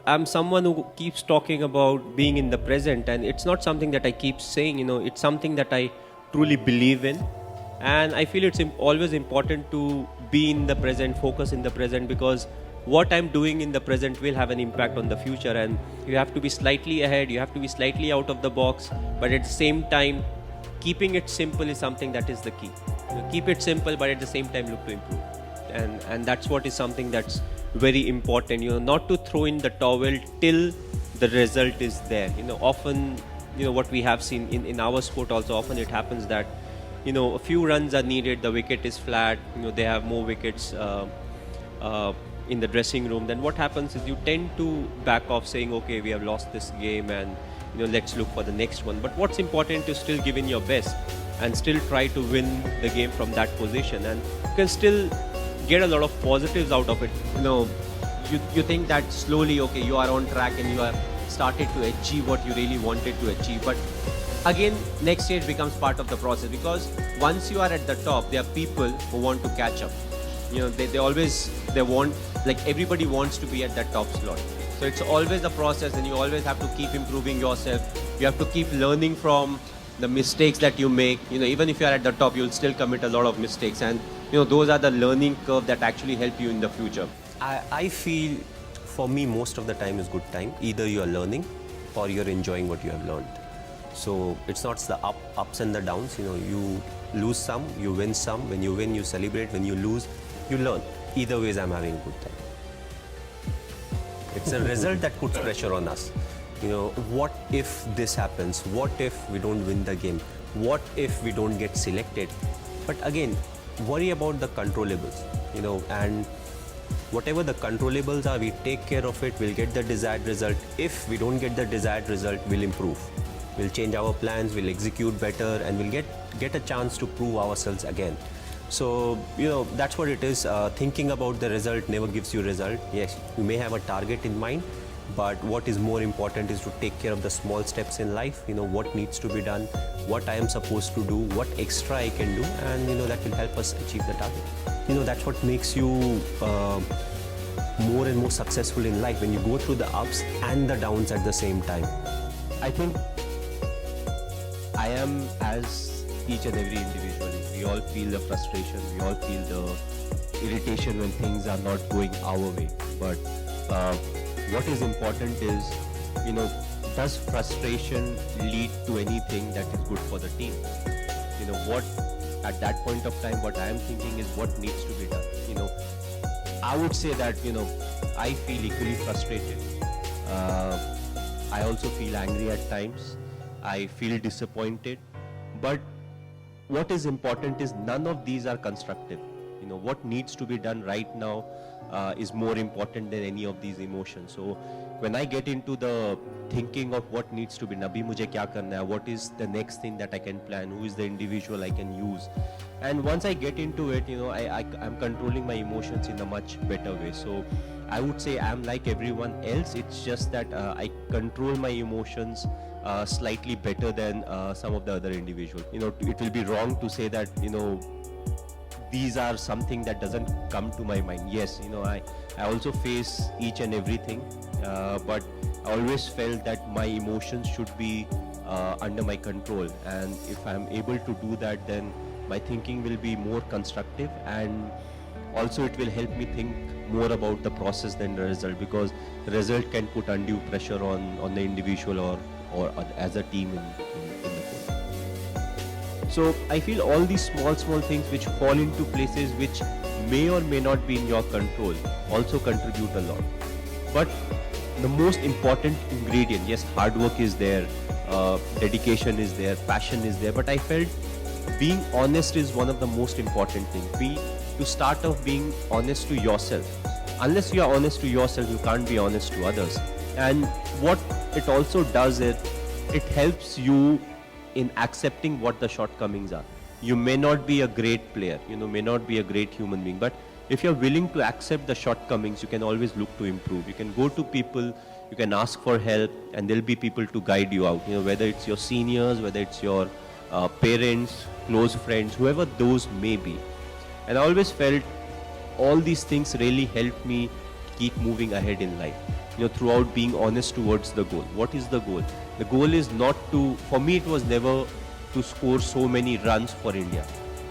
I'm someone who keeps talking about being in the present, and it's not something that I keep saying, it's something that I truly believe in. And I feel it's always important to be in the present, focus in the present, because what I'm doing in the present will have an impact on the future. And you have to be slightly ahead, you have to be slightly out of the box, but at the same time, keeping it simple is something that is the key. Keep it simple, but at the same time look to improve. And that's what is something that's very important, not to throw in the towel till the result is there. Often, what we have seen in our sport also, often it happens that, a few runs are needed, the wicket is flat, they have more wickets in the dressing room. Then what happens is you tend to back off saying, okay, we have lost this game and let's look for the next one. But what's important is still give in your best and still try to win the game from that position, and you can still get a lot of positives out of it. You think that slowly, okay, you are on track and you have started to achieve what you really wanted to achieve. But again, next stage becomes part of the process, because once you are at the top, there are people who want to catch up. They want, like, everybody wants to be at that top slot. So it's always a process, and you always have to keep improving yourself. You have to keep learning from the mistakes that you make. Even if you are at the top, you'll still commit a lot of mistakes, and those are the learning curve that actually help you in the future. I feel, for me, most of the time is good time. Either you are learning or you're enjoying what you have learned. So it's not the ups and the downs. You lose some, you win some. When you win, you celebrate. When you lose, you learn. Either ways, I'm having a good time. It's a result that puts pressure on us. What if this happens? What if we don't win the game? What if we don't get selected? But again, worry about the controllables, and whatever the controllables are, we take care of it, we'll get the desired result. If we don't get the desired result, we'll improve. We'll change our plans, we'll execute better, and we'll get a chance to prove ourselves again. So, that's what it is. Thinking about the result never gives you result. Yes, you may have a target in mind, but what is more important is to take care of the small steps in life. What needs to be done, what I am supposed to do, what extra I can do, and that will help us achieve the target. That's what makes you more and more successful in life, when you go through the ups and the downs at the same time. I think I am as each and every individual. We all feel the frustration, we all feel the irritation when things are not going our way. But what is important is, does frustration lead to anything that is good for the team? What at that point of time, what I am thinking is what needs to be done. I would say that, I feel equally frustrated. I also feel angry at times. I feel disappointed. But what is important is none of these are constructive. What needs to be done right now is more important than any of these emotions. So when I get into the thinking of what needs to be, Nabi mujhe kya karna hai, what is the next thing that I can plan, who is the individual I can use, and once I get into it, I'm controlling my emotions in a much better way. So I would say I'm like everyone else. It's just that I control my emotions slightly better than some of the other individuals. It will be wrong to say that these are something that doesn't come to my mind. Yes, I also face each and everything, but I always felt that my emotions should be under my control, and if I'm able to do that, then my thinking will be more constructive, and also it will help me think more about the process than the result, because the result can put undue pressure on the individual or as a team in the game. So I feel all these small things which fall into places which may or may not be in your control also contribute a lot. But the most important ingredient, yes, hard work is there, dedication is there, passion is there, but I felt being honest is one of the most important things. To start off being honest to yourself. Unless you are honest to yourself, you can't be honest to others. And what it also does is, it helps you in accepting what the shortcomings are. You may not be a great player, may not be a great human being, but if you're willing to accept the shortcomings, you can always look to improve. You can go to people, you can ask for help, and there'll be people to guide you out. Whether it's your seniors, whether it's your parents, close friends, whoever those may be. And I always felt all these things really helped me keep moving ahead in life. throughout being honest towards the goal. What is the goal? The goal is not to, for me, it was never to score so many runs for India.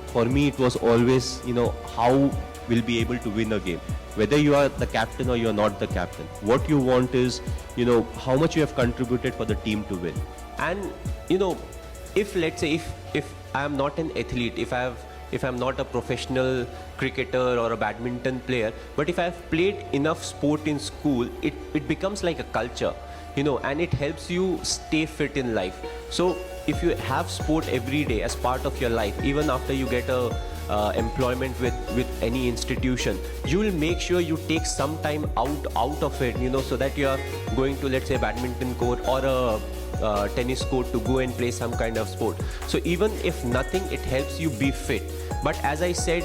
For me, it was always, how we'll be able to win a game. Whether you are the captain or you're not the captain, what you want is, how much you have contributed for the team to win. And if let's say if I am not an athlete, if I'm not a professional cricketer or a badminton player, but if I've played enough sport in school, it becomes like a culture, and it helps you stay fit in life. So if you have sport every day as part of your life, even after you get a employment with any institution, you will make sure you take some time out of it, so that you are going to, let's say, badminton court or a tennis court to go and play some kind of sport. So even if nothing, it helps you be fit. But as I said,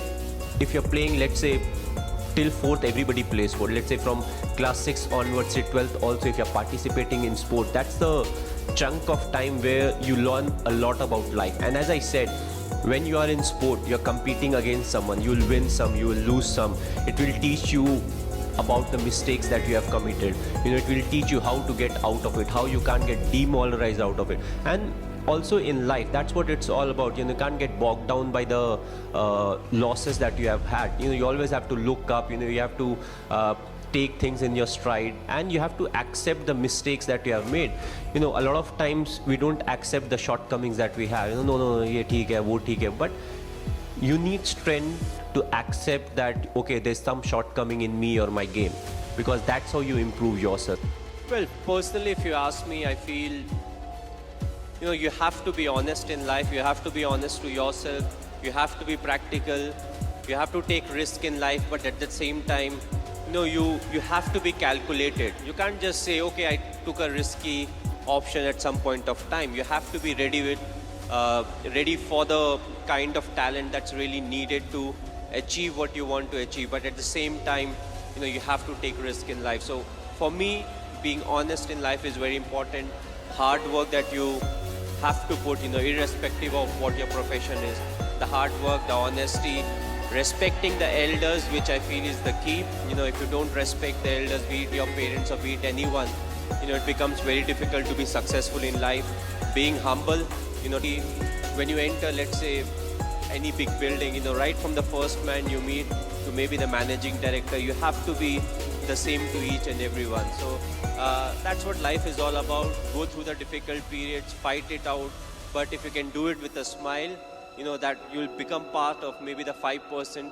if you're playing, let's say, till 4th, everybody plays sport. Let's say from class 6 onwards to 12th also, if you're participating in sport, that's the chunk of time where you learn a lot about life. And as I said, when you are in sport, you're competing against someone. You will win some, you will lose some. It will teach you about the mistakes that you have committed. It will teach you how to get out of it, how you can't get demoralized out of it. And also in life, that's what it's all about. You can't get bogged down by the losses that you have had. You always have to look up. You have to take things in your stride, and you have to accept the mistakes that you have made. A lot of times we don't accept the shortcomings that we have. No, ye theek hai, wo theek hai. But you need strength to accept that, okay, there's some shortcoming in me or my game, because that's how you improve yourself. Well, personally, if you ask me, I feel, you have to be honest in life. You have to be honest to yourself. You have to be practical. You have to take risk in life, but at the same time, you have to be calculated. You can't just say, okay, I took a risky option at some point of time. You have to be ready for the kind of talent that's really needed to achieve what you want to achieve. But at the same time, you have to take risk in life. So for me, being honest in life is very important. Hard work that you have to put, irrespective of what your profession is. The hard work, the honesty, respecting the elders, which I feel is the key. If you don't respect the elders, be it your parents or be it anyone, it becomes very difficult to be successful in life. Being humble, when you enter, let's say, any big building, right from the first man you meet to maybe the managing director, you have to be the same to each and everyone. So that's what life is all about. Go through the difficult periods, fight it out, but if you can do it with a smile, that you'll become part of maybe the 5%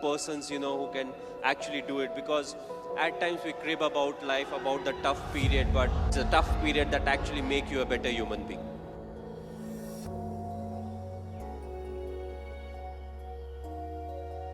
persons, who can actually do it. Because at times we crib about life, about the tough period, but it's a tough period that actually make you a better human being.